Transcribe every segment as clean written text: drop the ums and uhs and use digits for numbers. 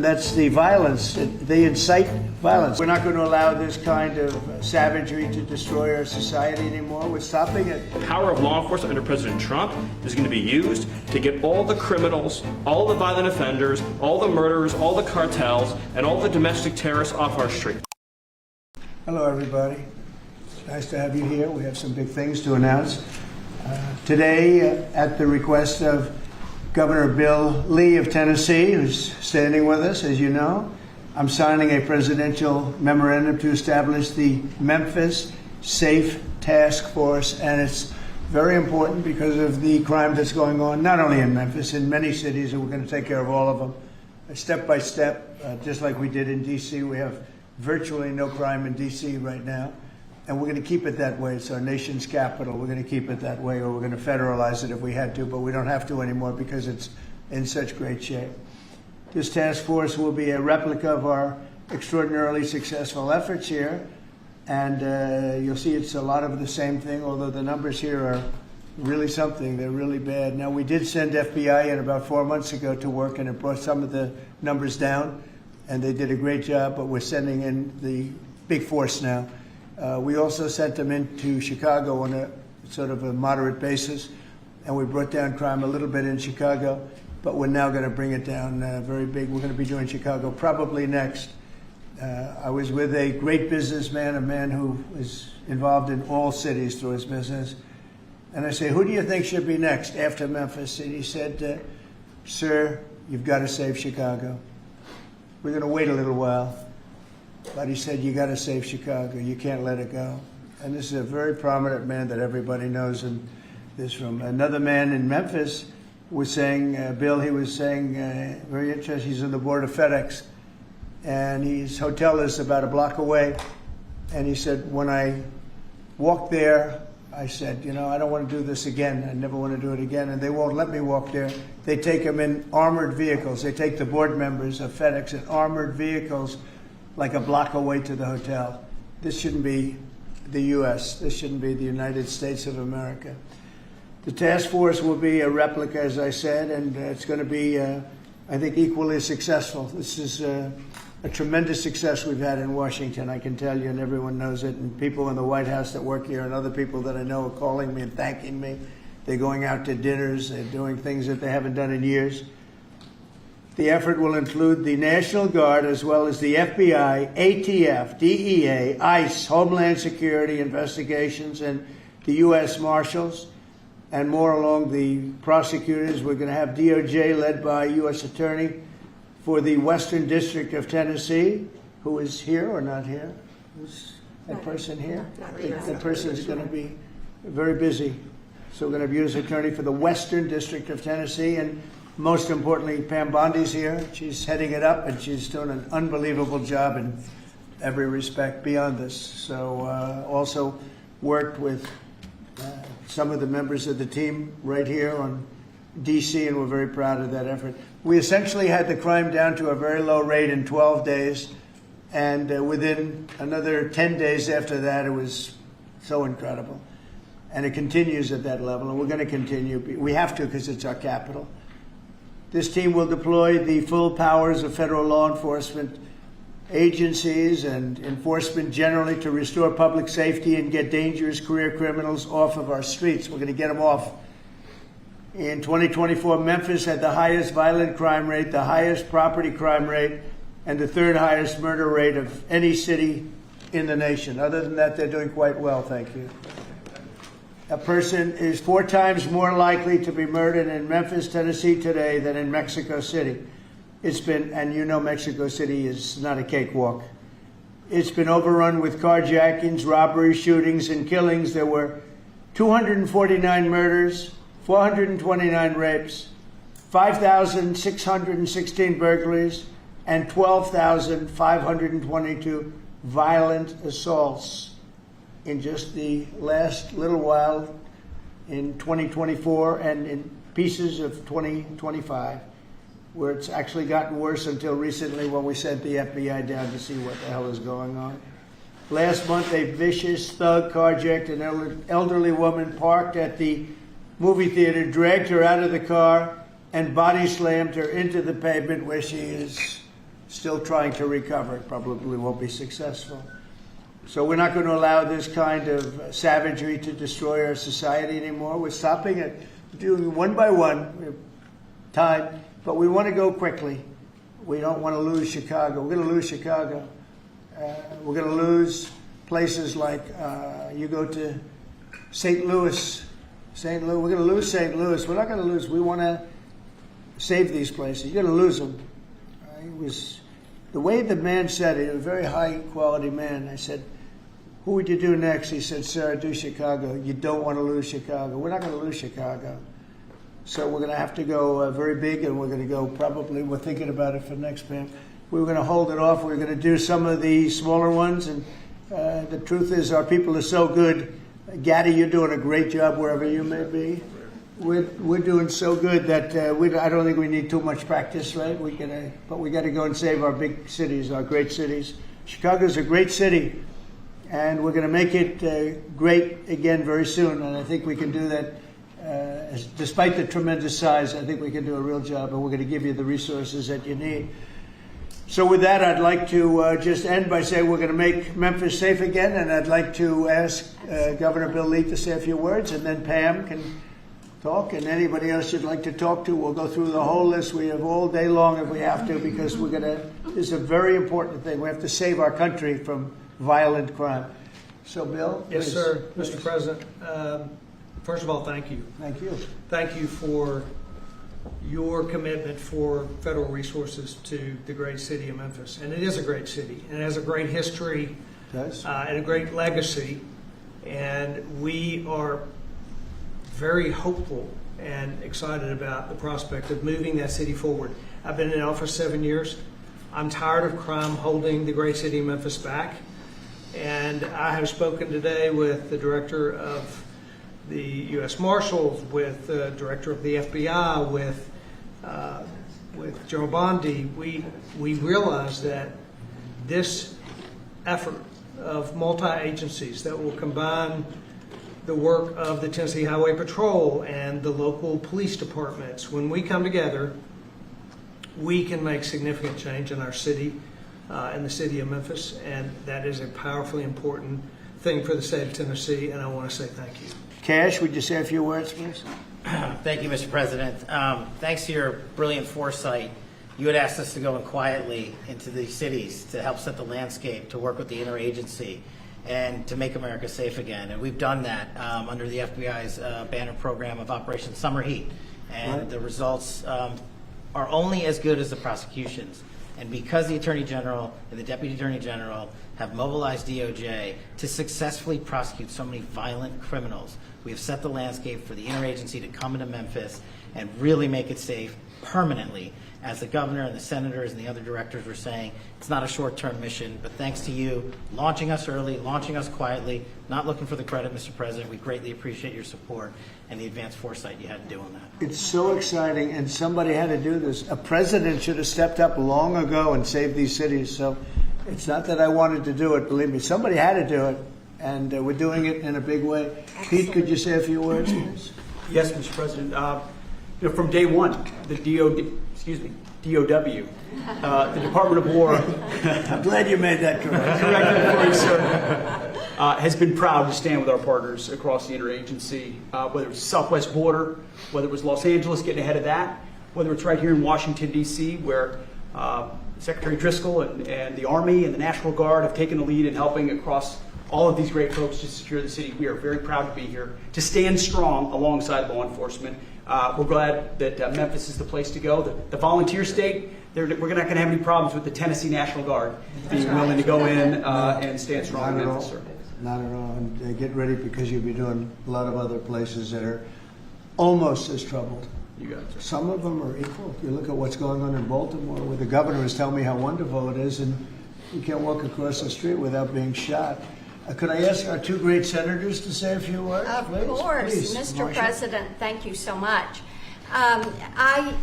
That's the violence. They incite violence. We're not going to allow this kind of savagery to destroy our society anymore. We're stopping it. The power of law enforcement under President Trump is going to be used to get all the criminals, all the violent offenders, all the murderers, all the cartels, and all the domestic terrorists off our street. Hello, everybody. It's nice to have you here. We have some big things to announce. Today, at the request of Governor Bill Lee of Tennessee, who's standing with us, as you know, I'm signing a presidential memorandum to establish the Memphis Safe Task Force, and it's very important because of the crime that's going on, not only in Memphis, in many cities, and we're going to take care of all of them, step by step, just like we did in D.C. We have virtually no crime in D.C. right now, and we're going to keep it that way. It's our nation's capital. We're going to keep it that way, or we're going to federalize it if we had to, but we don't have to anymore because it's in such great shape. This task force will be a replica of our extraordinarily successful efforts here, and you'll see it's a lot of the same thing, although the numbers here are really something. They're really bad. Now, we did send FBI in about 4 months ago to work, and it brought some of the numbers down, and they did a great job, but we're sending in the big force now. We also sent them into Chicago on a sort of a moderate basis, and we brought down crime a little bit in Chicago, but we're now going to bring it down very big. We're going to be doing Chicago probably next. I was with a great businessman, a man who is involved in all cities through his business, and I say, who do you think should be next after Memphis? And he said, sir, you've got to save Chicago. We're going to wait a little while. But he said, you got to save Chicago. You can't let it go. And this is a very prominent man that everybody knows in this room. Another man in Memphis was saying, Bill, he was saying, very interesting, he's on the board of FedEx. And his hotel is about a block away. And he said, when I walked there, I said, you know, I don't want to do this again. I never want to do it again. And they won't let me walk there. They take them in armored vehicles. They take the board members of FedEx in armored vehicles like a block away to the hotel. This shouldn't be the U.S. This shouldn't be the United States of America. The task force will be a replica, as I said, and it's going to be, I think, equally successful. This is a tremendous success we've had in Washington, I can tell you, and everyone knows it. And people in the White House that work here and other people that I know are calling me and thanking me. They're going out to dinners. They're doing things that they haven't done in years. The effort will include the National Guard as well as the FBI, ATF, DEA, ICE, Homeland Security investigations, and the U.S. Marshals, and more along the prosecutors. We're going to have DOJ led by U.S. Attorney for the Western District of Tennessee, who is here or not here? Who's that person here? That person is going to be very busy. So we're going to have U.S. Attorney for the Western District of Tennessee, and most importantly, Pam Bondi's here. She's heading it up, and she's doing an unbelievable job in every respect beyond this. So also worked with some of the members of the team right here on D.C., and we're very proud of that effort. We essentially had the crime down to a very low rate in 12 days, and within another 10 days after that, it was so incredible. And it continues at that level, and we're going to continue. We have to because it's our capital. This team will deploy the full powers of federal law enforcement agencies and enforcement generally to restore public safety and get dangerous career criminals off of our streets. We're going to get them off. In 2024, Memphis had the highest violent crime rate, the highest property crime rate, and the third highest murder rate of any city in the nation. Other than that, they're doing quite well, thank you. A person is 4 times more likely to be murdered in Memphis, Tennessee today than in Mexico City. It's been, and you know Mexico City is not a cakewalk. It's been overrun with carjackings, robberies, shootings, and killings. There were 249 murders, 429 rapes, 5,616 burglaries, and 12,522 violent assaults in just the last little while in 2024 and in pieces of 2025, where it's actually gotten worse until recently when we sent the FBI down to see what the hell is going on. Last month, a vicious thug carjacked an elderly woman parked at the movie theater, dragged her out of the car, and body slammed her into the pavement where she is still trying to recover. It probably won't be successful. So we're not going to allow this kind of savagery to destroy our society anymore. We're stopping it, doing one by one, we have time, but we want to go quickly. We don't want to lose Chicago. We're going to lose Chicago. We're going to lose places like you go to St. Louis. We're going to lose St. Louis. We're not going to lose. We want to save these places. You're going to lose them. It was the way the man said it. He was a very high quality man. I said, "Who would you do next?" He said, "Sir, do Chicago." You don't want to lose Chicago. We're not going to lose Chicago. So we're going to have to go very big, and we're going to go probably, we're thinking about it for next Pam. We were going to hold it off. We're going to do some of the smaller ones. And the truth is our people are so good. Gaddy, you're doing a great job wherever you may be. We're doing so good that I don't think we need too much practice, right? But we got to go and save our big cities, our great cities. Chicago's a great city, and we're going to make it great again very soon. And I think we can do that. Despite the tremendous size, I think we can do a real job, and we're going to give you the resources that you need. So with that, I'd like to just end by saying we're going to make Memphis safe again, and I'd like to ask Governor Bill Lee to say a few words, and then Pam can talk, and anybody else you'd like to talk to. We'll go through the whole list. We have all day long if we have to, because this is a very important thing. We have to save our country from violent crime. So, Bill? Yes, please. sir. Mr. President, first of all, thank you. Thank you. Thank you for your commitment for federal resources to the great city of Memphis. And it is a great city, and it has a great history and a great legacy. And we are very hopeful and excited about the prospect of moving that city forward. I've been in office 7 years. I'm tired of crime holding the great city of Memphis back. And I have spoken today with the director of the U.S. Marshals, with the director of the FBI, with General Bondi. We realize that this effort of multi-agencies that will combine the work of the Tennessee Highway Patrol and the local police departments, when we come together, we can make significant change in our city, in the city of Memphis, and that is a powerfully important thing for the state of Tennessee, and I want to say thank you. Cash, would you say a few words, please? Thank you, Mr. President. Thanks to your brilliant foresight, you had asked us to go in quietly into these cities to help set the landscape, to work with the interagency, and to make America safe again. And we've done that under the FBI's banner program of Operation Summer Heat. And the results are only as good as the prosecutions. And because the Attorney General and the Deputy Attorney General have mobilized DOJ to successfully prosecute so many violent criminals, we have set the landscape for the interagency to come into Memphis and really make it safe permanently. As the governor and the senators and the other directors were saying, it's not a short-term mission, but thanks to you launching us early, launching us quietly, not looking for the credit, Mr. President, we greatly appreciate your support and the advanced foresight you had in doing that. It's so exciting, and somebody had to do this. A president should have stepped up long ago and saved these cities. So it's not that I wanted to do it, believe me. Somebody had to do it, and we're doing it in a big way. Excellent. Pete, could you say a few words, please? Yes, Mr. President. From day one, the DOW, the Department of War. I'm glad you made that correct. Correct, for you, sir. Has been proud to stand with our partners across the interagency, whether it was the southwest border, whether it was Los Angeles getting ahead of that, whether it's right here in Washington, D.C., where Secretary Driscoll and the Army and the National Guard have taken the lead in helping across all of these great folks to secure the city. We are very proud to be here, to stand strong alongside law enforcement. We're glad that Memphis is the place to go. The volunteer state, we're not going to have any problems with the Tennessee National Guard being willing to go in and stand strong in Memphis, sir. Not at all. And get ready, because you'll be doing a lot of other places that are almost as troubled. You got it, sir. Some of them are equal. You look at what's going on in Baltimore, where the governor is telling me how wonderful it is, and you can't walk across the street without being shot. Could I ask our two great senators to say a few words? Of course. Please, Mr. Marcia. President, thank you so much. I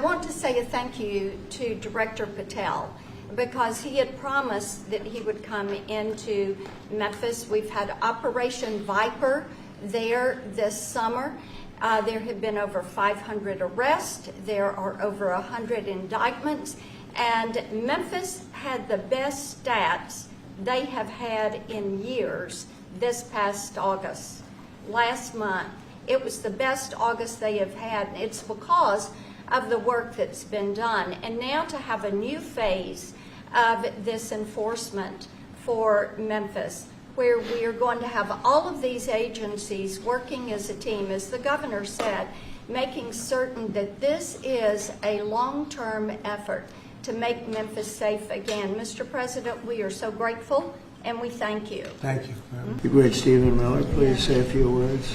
want to say a thank you to Director Patel, because he had promised that he would come into Memphis. We've had Operation Viper there this summer. There have been over 500 arrests. There are over 100 indictments. And Memphis had the best stats they have had in years this past August. Last month, it was the best August they have had. And it's because of the work that's been done. And now to have a new phase of this enforcement for Memphis, where we are going to have all of these agencies working as a team, as the governor said, making certain that this is a long-term effort to make Memphis safe again. Mr. President, we are so grateful and we thank you. Thank you. The great Stephen Miller, please say a few words.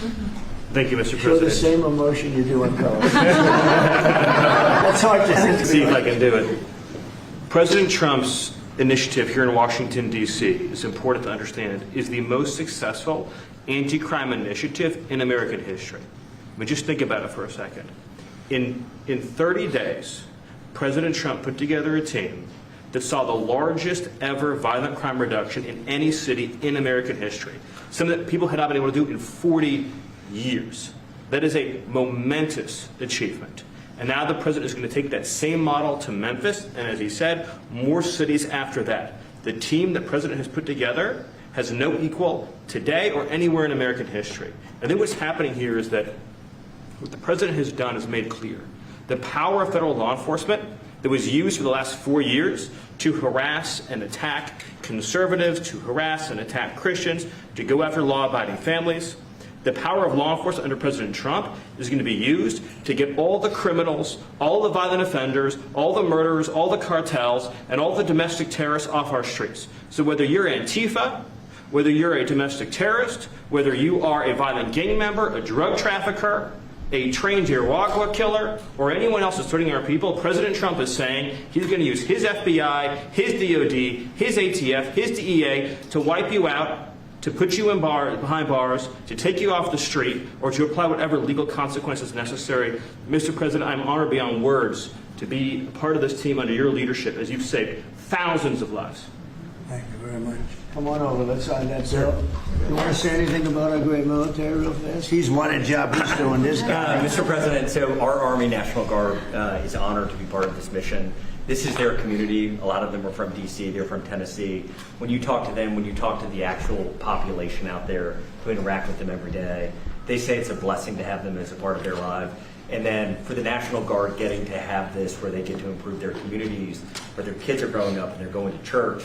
Thank you, Mr. Show the President. same emotion you do on television. That's hard to See if I can do it. President Trump's initiative here in Washington, D.C., is important to understand, is the most successful anti-crime initiative in American history. I mean, just think about it for a second. In 30 days, President Trump put together a team that saw the largest ever violent crime reduction in any city in American history. Something that people had not been able to do in 40 years. That is a momentous achievement. And now the president is going to take that same model to Memphis, and as he said, more cities after that. The team the president has put together has no equal today or anywhere in American history. I think what's happening here is that what the president has done is made clear. The power of federal law enforcement that was used for the last 4 years to harass and attack conservatives, to harass and attack Christians, to go after law-abiding families, the power of law enforcement under President Trump is going to be used to get all the criminals, all the violent offenders, all the murderers, all the cartels, and all the domestic terrorists off our streets. So whether you're Antifa, whether you're a domestic terrorist, whether you are a violent gang member, a drug trafficker, a trained Irawagwa killer, or anyone else that's threatening our people, President Trump is saying he's going to use his FBI, his DOD, his ATF, his DEA to wipe you out, to put you in behind bars, to take you off the street, or to apply whatever legal consequences necessary. Mr. President, I'm honored beyond words to be a part of this team under your leadership as you've saved thousands of lives. Thank you very much. Come on over, let's sign that bill. You want to say anything about our great military real fast? He's won a job, he's doing this guy. Mr. President, so our Army National Guard is honored to be part of this mission. This is their community. A lot of them are from D.C., they're from Tennessee. When you talk to them, when you talk to the actual population out there who interact with them every day, they say it's a blessing to have them as a part of their life. And then for the National Guard getting to have this where they get to improve their communities, where their kids are growing up and they're going to church,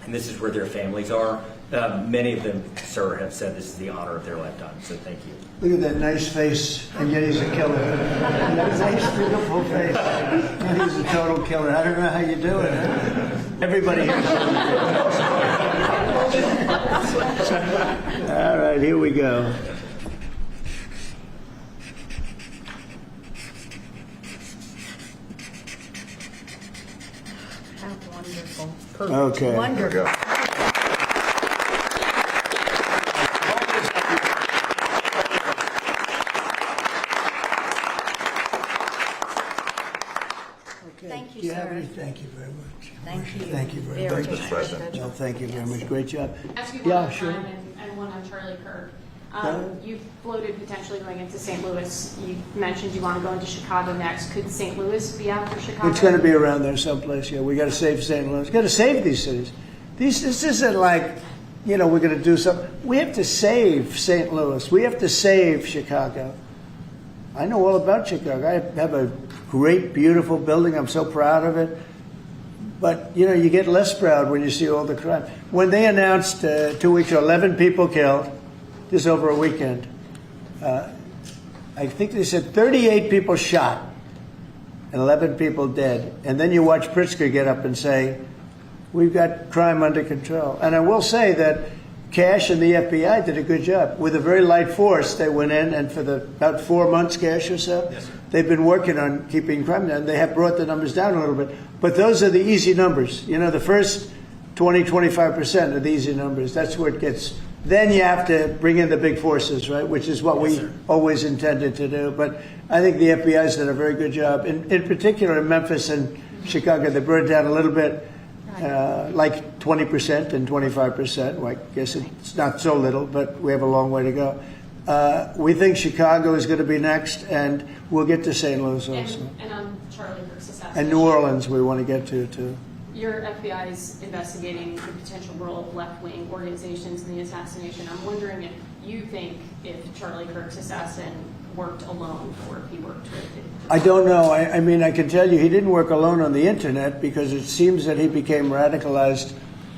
and this is where their families are. Many of them, sir, have said this is the honor of their lifetime, so thank you. Look at that nice face, and yet he's a killer. That nice, beautiful face. And he's a total killer. I don't know how you do it. Everybody here. All right, here we go. How wonderful. Okay. Wonderful. Thank you, sir. Thank you very much. Thank you. Thank you very much. Mr. President. No, thank you very much. Great job. Ask you Yeah, one sure. on crime and one on Charlie Kirk. Yeah. You've floated potentially going into St. Louis. You mentioned you want to go into Chicago next. Could St. Louis be after Chicago? It's going to be around there someplace. Yeah, we got to save St. Louis. Got to save these cities. This isn't like, we're going to do something. We have to save St. Louis. We have to save Chicago. I know all about Chicago. I have a great, beautiful building. I'm so proud of it. But, you get less proud when you see all the crime. When they announced 2 weeks ago, 11 people killed, just over a weekend, I think they said 38 people shot and 11 people dead. And then you watch Pritzker get up and say, we've got crime under control. And I will say that Cash and the FBI did a good job. With a very light force, they went in, and for about 4 months, Cash or so, yes, they've been working on keeping crime down. They have brought the numbers down a little bit. But those are the easy numbers. The first 20, 25% are the easy numbers. That's where it gets. Then you have to bring in the big forces, right, which is what we always intended to do. But I think the FBI's done a very good job. In particular, in Memphis and Chicago, they brought it down a little bit. Like 20% and 25%. Well, I guess it's not so little, but we have a long way to go. We think Chicago is going to be next, and we'll get to St. Louis also. And on Charlie Kirk's assassination. And New Orleans we want to get to, too. Your FBI is investigating the potential role of left-wing organizations in the assassination. I'm wondering if you think if Charlie Kirk's assassin worked alone or if he worked with it. I don't know. I mean, I can tell you he didn't work alone on the Internet, because it seems that he became radicalized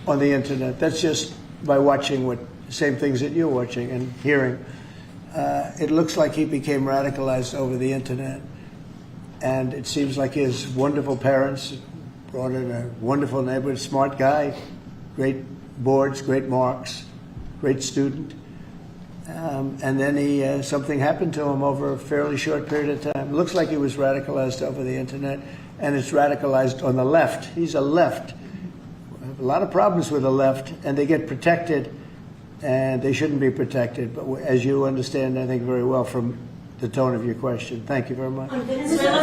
on the Internet. That's just by watching same things that you're watching and hearing. It looks like he became radicalized over the Internet. And it seems like his wonderful parents brought in a wonderful neighborhood, smart guy, great boards, great marks, great student. And then something happened to him over a fairly short period of time. It looks like he was radicalized over the Internet, and it's radicalized on the left. He's a left. We have a lot of problems with the left, and they get protected, and they shouldn't be protected. But as you understand, I think, very well from the tone of your question. Thank you very much. On Venezuela,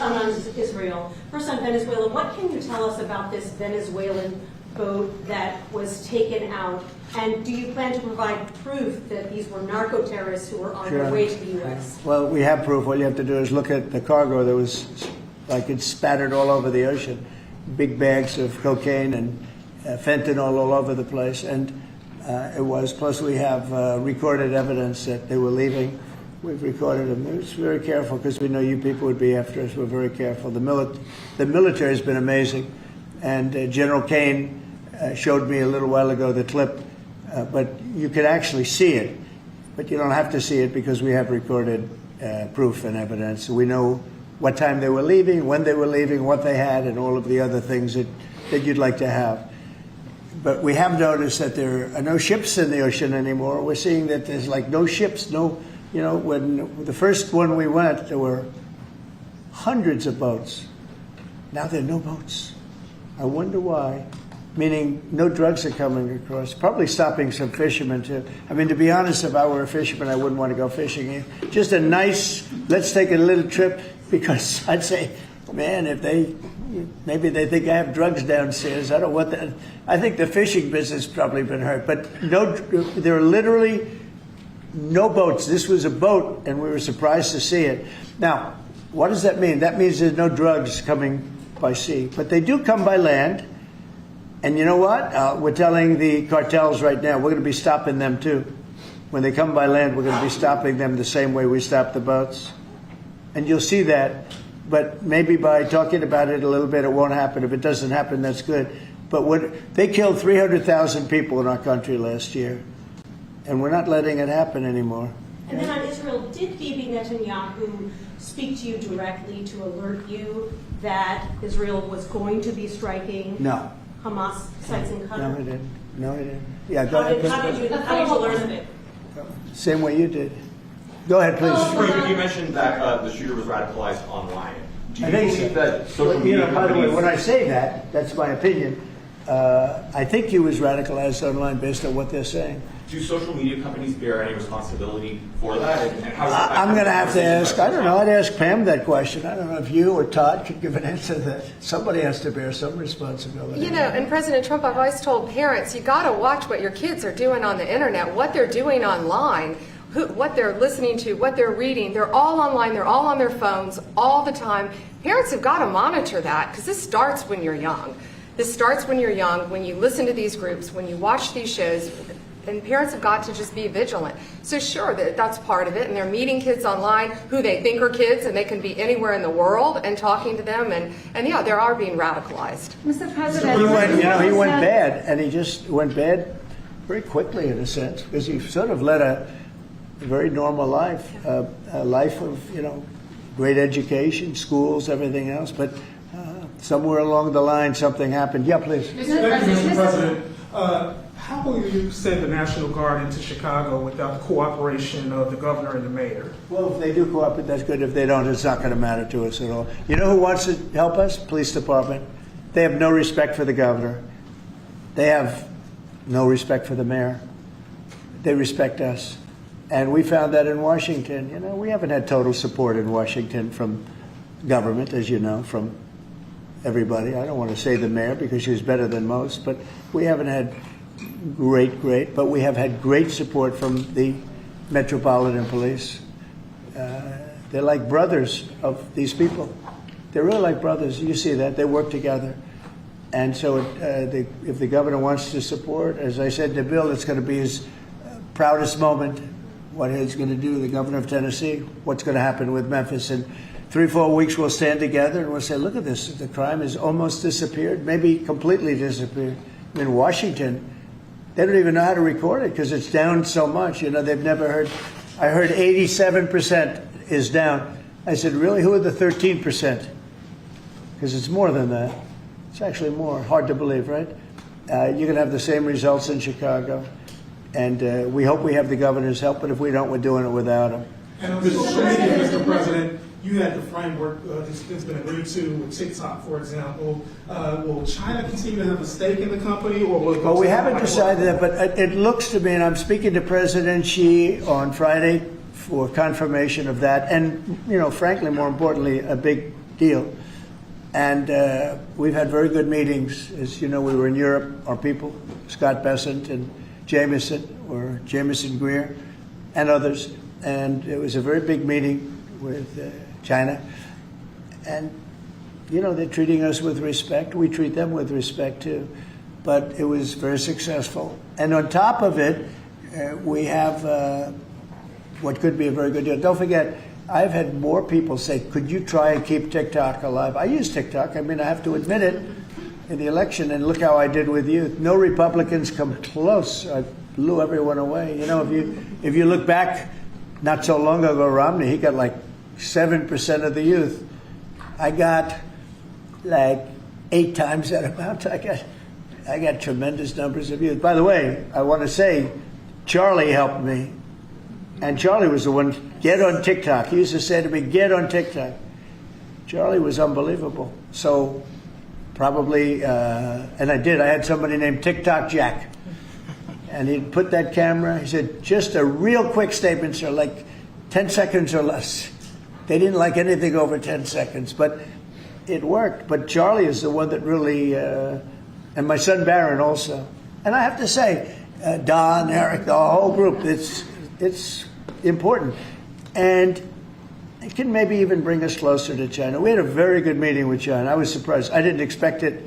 on Israel. First on Venezuela, what can you tell us about this Venezuelan boat that was taken out? And do you plan to provide proof that these were narco-terrorists who were on their way to the U.S.? Well, we have proof. All you have to do is look at the cargo that was, like, it's spattered all over the ocean. Big bags of cocaine and fentanyl all over the place. And it was, plus we have recorded evidence that they were leaving. We've recorded them. It's very careful, because we know you people would be after us. We're very careful. The military has been amazing. And General Kane showed me a little while ago the clip, but you could actually see it. But you don't have to see it, because we have recorded proof and evidence. We know what time they were leaving, when they were leaving, what they had, and all of the other things that you'd like to have. But we have noticed that there are no ships in the ocean anymore. We're seeing that there's like no ships, no. You know, when the first one we went, there were hundreds of boats. Now there are no boats. I wonder why. Meaning no drugs are coming across. Probably stopping some fishermen, too. I mean, to be honest, if I were a fisherman, I wouldn't want to go fishing. Just a nice, let's take a little trip, because I'd say, man, if maybe they think I have drugs downstairs. I don't want that. I think the fishing business has probably been hurt. But no, there are literally no boats. This was a boat, and we were surprised to see it. Now, what does that mean? That means there's no drugs coming by sea. But they do come by land. And you know what? We're telling the cartels right now, we're going to be stopping them too. When they come by land, we're going to be stopping them the same way we stop the boats. And you'll see that. But maybe by talking about it a little bit, it won't happen. If it doesn't happen, that's good. But they killed 300,000 people in our country last year. And we're not letting it happen anymore. And then on Israel, did Bibi Netanyahu speak to you directly to alert you that Israel was going to be striking Hamas sites in Qatar? No, he didn't. No, he didn't. Yeah, go ahead. How did you learn of it? Same way you did. Go ahead, please. You mentioned that the shooter was radicalized online. Do you I think believe so. that social media by the way, companies... when I say that, that's my opinion. I think he was radicalized online based on what they're saying. Do social media companies bear any responsibility for that? And how does that I'm going to have to ask, I don't know, I'd ask Pam that question. I don't know if you or Todd could give an answer to that. Somebody has to bear some responsibility. You know, and President Trump, I've always told parents, you got to watch what your kids are doing on the internet, what they're doing online, what they're listening to, what they're reading. They're all online, they're all on their phones all the time. Parents have got to monitor that, because this starts when you're young. This starts when you're young, when you listen to these groups, when you watch these shows. And parents have got to just be vigilant. So sure, that's part of it. And they're meeting kids online who they think are kids, and they can be anywhere in the world, and talking to them. And yeah, they are being radicalized. Mr. President, he went bad, and he just went bad very quickly in a sense, because he sort of led a very normal life, a life of, great education, schools, everything else. But somewhere along the line, something happened. Yeah, please. Mr. President. How will you send the National Guard into Chicago without the cooperation of the governor and the mayor? Well, if they do cooperate, that's good. If they don't, it's not going to matter to us at all. You know who wants to help us? Police department. They have no respect for the governor. They have no respect for the mayor. They respect us. And we found that in Washington. We haven't had total support in Washington from government, as you know, from everybody. I don't want to say the mayor, because she was better than most, but we haven't had great, but we have had great support from the Metropolitan Police. They're like brothers of these people. They're really like brothers. You see that. They work together. And so if the governor wants to support, as I said in the bill, it's going to be his proudest moment, what he's going to do, the governor of Tennessee, what's going to happen with Memphis. In 3-4 weeks, we'll stand together and we'll say, look at this. The crime has almost disappeared, maybe completely disappeared. In Washington, they don't even know how to record it because it's down so much. You know, they've never heard. I heard 87% is down. I said, really? Who are the 13%? Because it's more than that. It's actually more. Hard to believe, right? You're going to have the same results in Chicago. And we hope we have the governor's help, but if we don't, we're doing it without him. And on social media, Mr. President, you had the framework that's been agreed to with TikTok, for example. Will China continue to have a stake in the company, or will it go? Well, we haven't decided that, but it looks to me, and I'm speaking to President Xi on Friday for confirmation of that, and, you know, frankly, more importantly, a big deal. And we've had very good meetings. As you know, we were in Europe, our people, Scott Bessent and Jameson Greer, and others. And it was a very big meeting with China. And, you know, they're treating us with respect. We treat them with respect, too. But it was very successful. And on top of it, we have what could be a very good deal. Don't forget, I've had more people say, could you try and keep TikTok alive? I use TikTok. I mean, I have to admit it. In the election, and look how I did with you. No Republicans come close. I blew everyone away. You know, if you look back, not so long ago, Romney, he got like 7% of the youth. I got like 8 times that amount. I got tremendous numbers of youth. By the way, I want to say, Charlie helped me, and Charlie was the one. Get on TikTok. He used to say to me, "Get on TikTok." Charlie was unbelievable. So. Probably, and I did. I had somebody named TikTok Jack. And he'd put that camera, he said, just a real quick statement, sir, like 10 seconds or less. They didn't like anything over 10 seconds, but it worked. But Charlie is the one that really, and my son Barron also. And I have to say, Don, Eric, the whole group, it's important. And it can maybe even bring us closer to China. We had a very good meeting with China. I was surprised. I didn't expect it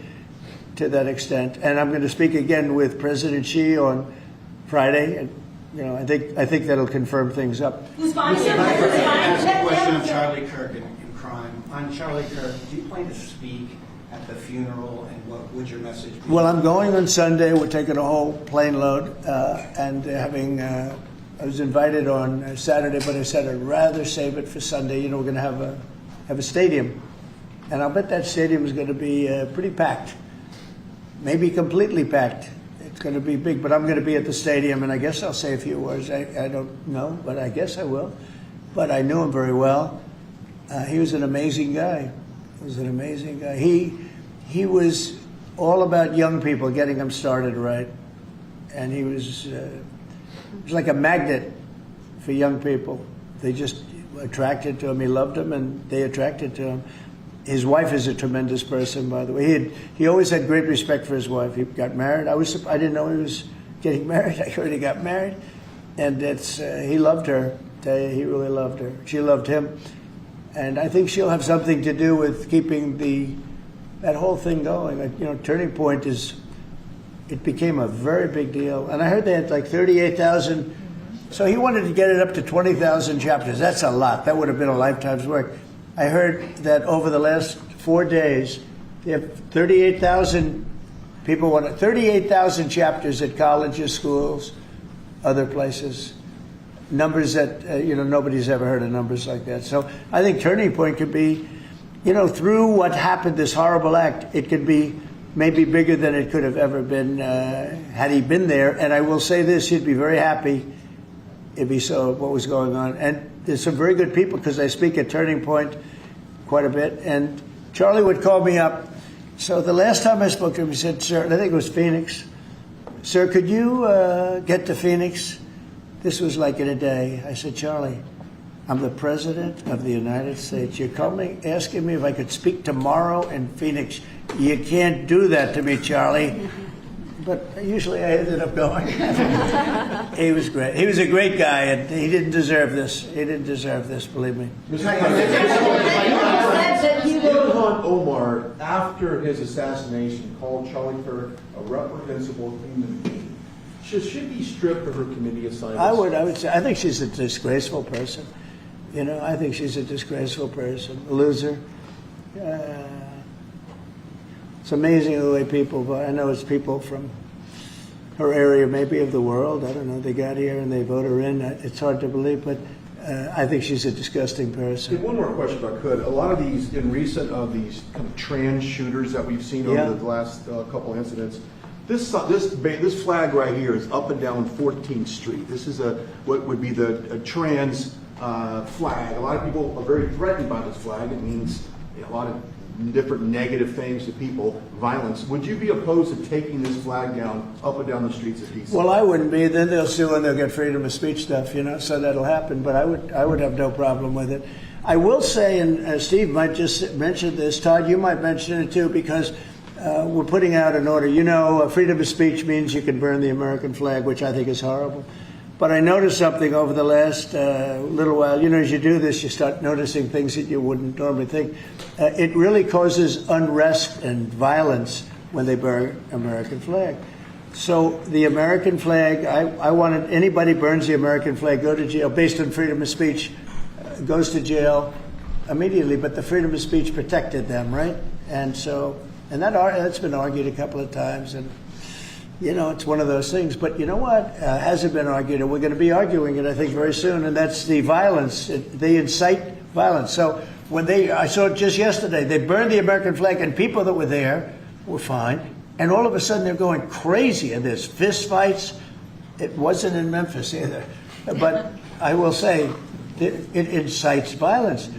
to that extent. And I'm going to speak again with President Xi on Friday. And, you know, I think that'll confirm things up. Who's buying it? Ask a question on Charlie Kirk and crime. On Charlie Kirk, do you plan to speak at the funeral, and what would your message be? Well, I'm going on Sunday. We're taking a whole plane load and having... I was invited on Saturday, but I said I'd rather save it for Sunday. You know, we're going to have a stadium, and I'll bet that stadium is going to be pretty packed, maybe completely packed. It's going to be big, but I'm going to be at the stadium, and I guess I'll say a few words. I don't know, but I guess I will. But I knew him very well. He was an amazing guy. He was all about young people, getting them started right, and he was. It was like a magnet for young people. They just attracted to him. He loved them, and they attracted to him. His wife is a tremendous person, by the way. He always had great respect for his wife. He got married. I didn't know he was getting married. I heard he got married, and he loved her. He really loved her. She loved him, and I think she'll have something to do with keeping that whole thing going. You know, Turning Point is. It became a very big deal. And I heard they had like 38,000. So he wanted to get it up to 20,000 chapters. That's a lot. That would have been a lifetime's work. I heard that over the last 4 days, they have 38,000 people 38,000 chapters at colleges, schools, other places. Numbers that, nobody's ever heard of numbers like that. So I think Turning Point could be, through what happened, this horrible act, it could be maybe bigger than it could have ever been had he been there. And I will say this, he'd be very happy if he saw what was going on. And there's some very good people, because I speak at Turning Point quite a bit. And Charlie would call me up. So the last time I spoke to him, he said, sir, and I think it was Phoenix, sir, could you get to Phoenix? This was like in a day. I said, Charlie, I'm the President of the United States. You're asking me if I could speak tomorrow in Phoenix. You can't do that to me, Charlie. but usually I ended up going. He was great. He was a great guy, and he didn't deserve this. He didn't deserve this, believe me. Ilhan Omar, after his assassination, called Charlie Kirk a reprehensible human being. Should she be stripped of her committee assignments? I would say, I think she's a disgraceful person. You know, I think she's a disgraceful person, a loser. It's amazing the way people vote. I know it's people from her area, maybe of the world. I don't know. They got here and they vote her in. It's hard to believe, but I think she's a disgusting person. One more question, if I could. A lot of these, in recent of these kind of trans shooters that we've seen over the last couple incidents, this flag right here is up and down 14th Street. This is what would be a trans flag. A lot of people are very threatened by this flag. It means a lot of different negative things to people, violence. Would you be opposed to taking this flag down up and down the streets of D.C.? Well, I wouldn't be. Then they'll sue and they'll get freedom of speech stuff, you know, so that'll happen. But I would have no problem with it. I will say, and Steve might just mention this, Todd, you might mention it too, because we're putting out an order. You know, freedom of speech means you can burn the American flag, which I think is horrible. But I noticed something over the last little while. You know, as you do this, you start noticing things that you wouldn't normally think. It really causes unrest and violence when they burn American flag. So the American flag, I wanted anybody burns the American flag, go to jail based on freedom of speech, goes to jail immediately. But the freedom of speech protected them, right? And so, that's been argued a couple of times. And you know, it's one of those things. But you know what? Hasn't been argued, and we're going to be arguing it, I think, very soon. And that's the violence. They incite violence. So when I saw it just yesterday, they burned the American flag, and people that were there were fine. And all of a sudden, they're going crazy, and there's fist fights. It wasn't in Memphis either. But I will say, it incites violence.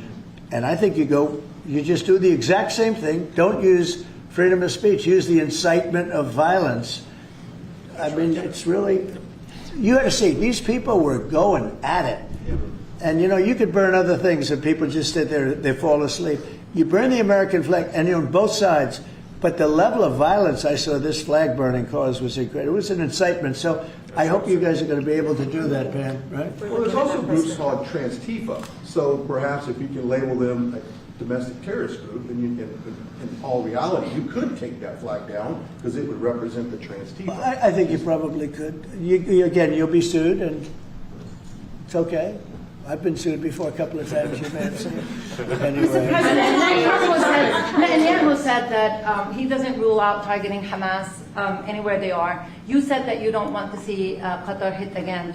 And I think you just do the exact same thing. Don't use freedom of speech. Use the incitement of violence. I mean, it's really, you got to see, these people were going at it. And, you know, you could burn other things and people just sit there, they fall asleep. You burn the American flag, and you're on both sides. But the level of violence I saw this flag burning cause was incredible. It was an incitement. So I hope you guys are going to be able to do that, Pam, right? Well, there's also groups called Trans-Tifa. So perhaps if you can label them a domestic terrorist group, and in all reality, you could take that flag down because it would represent the Trans-Tifa. Well, I think you probably could. Again, you'll be sued, and it's okay. I've been sued before a couple of times. You may have seen it. Anyway. Netanyahu said that he doesn't rule out targeting Hamas anywhere they are. You said that you don't want to see Qatar hit again.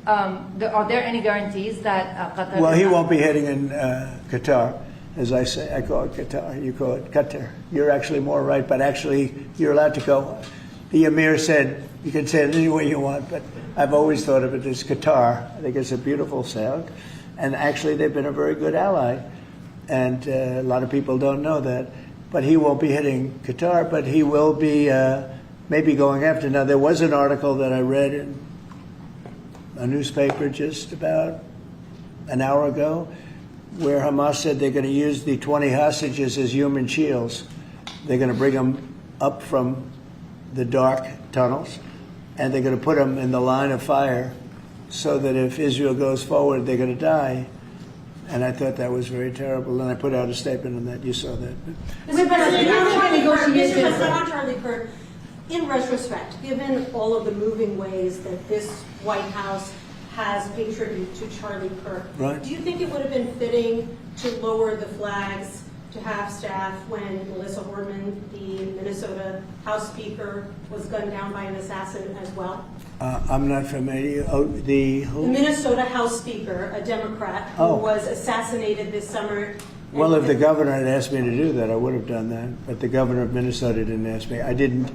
Are there any guarantees that Qatar? Well, he won't be hitting in Qatar. As I say, I call it Qatar. You call it Qatar. You're actually more right, but actually you're allowed to go. The Emir said you can say it any way you want, but I've always thought of it as Qatar. I think it's a beautiful sound, and actually they've been a very good ally, and a lot of people don't know that. But he won't be hitting Qatar, but he will be maybe going after. Now, there was an article that I read in a newspaper just about an hour ago where Hamas said they're going to use the 20 hostages as human shields. They're going to bring them up from the dark tunnels, and they're going to put them in the line of fire so that if Israel goes forward, they're going to die. And I thought that was very terrible, and I put out a statement on that. You saw that. Mr. Charlie Kirk, in retrospect, given all of the moving ways that this White House has paid tribute to Charlie Kirk, right, do you think it would have been fitting to lower the flags to have staff when Melissa Hortman, the Minnesota House Speaker, was gunned down by an assassin as well? I'm not familiar. Who? The Minnesota House Speaker, a Democrat, who was assassinated this summer. Well, if the governor had asked me to do that, I would have done that. But the governor of Minnesota didn't ask me. I didn't.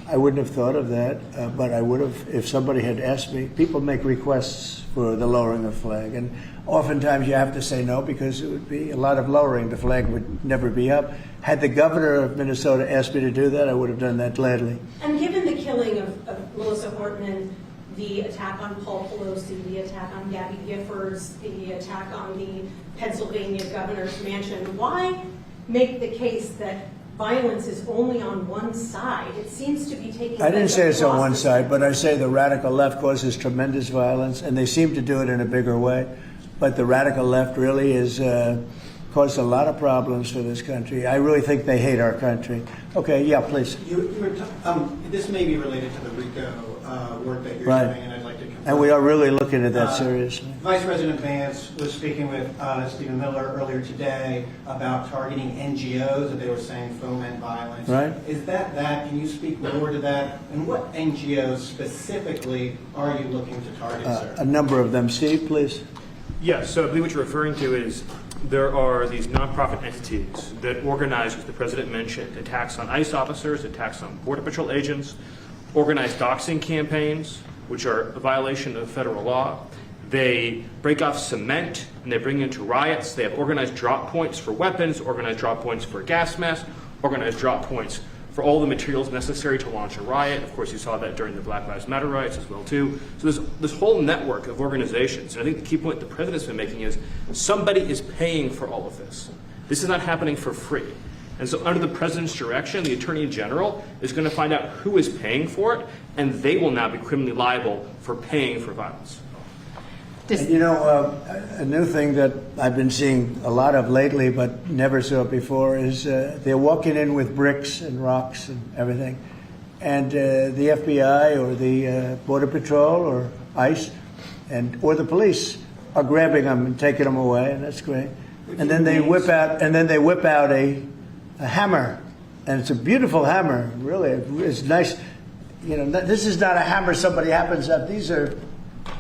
I wouldn't have thought of that, but I would have if somebody had asked me. People make requests for the lowering of flag, and oftentimes you have to say no because it would be a lot of lowering. The flag would never be up. Had the governor of Minnesota asked me to do that, I would have done that gladly. And given the killing of Melissa Hortman, the attack on Paul Pelosi, the attack on Gabby Giffords, the attack on the Pennsylvania governor's mansion, why make the case that violence is only on one side. It seems to be taking I didn't place say it's on across one the side, but I say the radical left causes tremendous violence, and they seem to do it in a bigger way. But the radical left really is caused a lot of problems for this country. I really think they hate our country. Okay, yeah, please. This may be related to the RICO work that you're Right. doing, and I'd like to confirm. And we are really looking at that seriously. Vice President Vance was speaking with Stephen Miller earlier today about targeting NGOs that they were saying foment violence. Right. Is that? Can you speak more to that? And what NGOs specifically are you looking to target, sir? A number of them. Steve, please. Yes, so I believe what you're referring to is there are these nonprofit entities that organize, as the president mentioned, attacks on ICE officers, attacks on Border Patrol agents, organized doxing campaigns, which are a violation of federal law. They break off cement and they bring it into riots. They have organized drop points for weapons, organized drop points for gas masks, organized drop points for all the materials necessary to launch a riot. Of course, you saw that during the Black Lives Matter riots as well, too. So there's this whole network of organizations. And I think the key point the president's been making is somebody is paying for all of this. This is not happening for free. And so under the president's direction, the attorney general is going to find out who is paying for it, and they will now be criminally liable for paying for violence. And you know, a new thing that I've been seeing a lot of lately, but never saw it before, is they're walking in with bricks and rocks and everything. And the FBI or the Border Patrol or ICE or the police are grabbing them and taking them away, and that's great. And then they whip out a hammer, and it's a beautiful hammer. Really, it's nice. You know, this is not a hammer somebody happens up. These are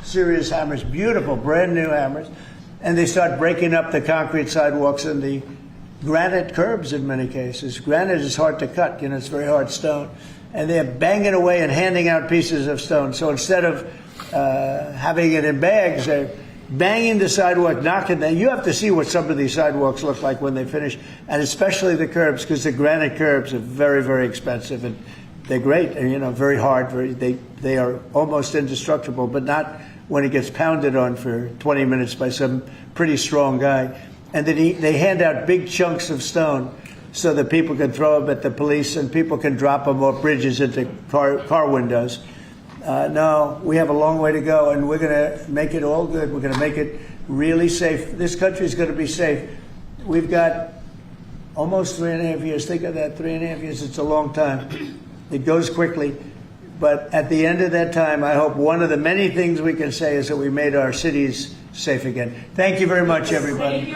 serious hammers, beautiful, brand new hammers, and they start breaking up the concrete sidewalks and the granite curbs in many cases. Granite is hard to cut, you know, it's very hard stone, and they're banging away and handing out pieces of stone. So instead of having it in bags, they're banging the sidewalk, knocking them. You have to see what some of these sidewalks look like when they finish, and especially the curbs, because the granite curbs are very, very expensive, and they're great, and you know, very hard. They are almost indestructible, but not when it gets pounded on for 20 minutes by some pretty strong guy. And then they hand out big chunks of stone so that people can throw them at the police and people can drop them off bridges into car windows. No, we have a long way to go, and we're going to make it all good. We're going to make it really safe. This country is going to be safe. We've got almost 3.5 years. Think of that, 3.5 years. It's a long time. It goes quickly. But at the end of that time, I hope one of the many things we can say is that we made our cities safe again. Thank you very much, everybody. Thank you.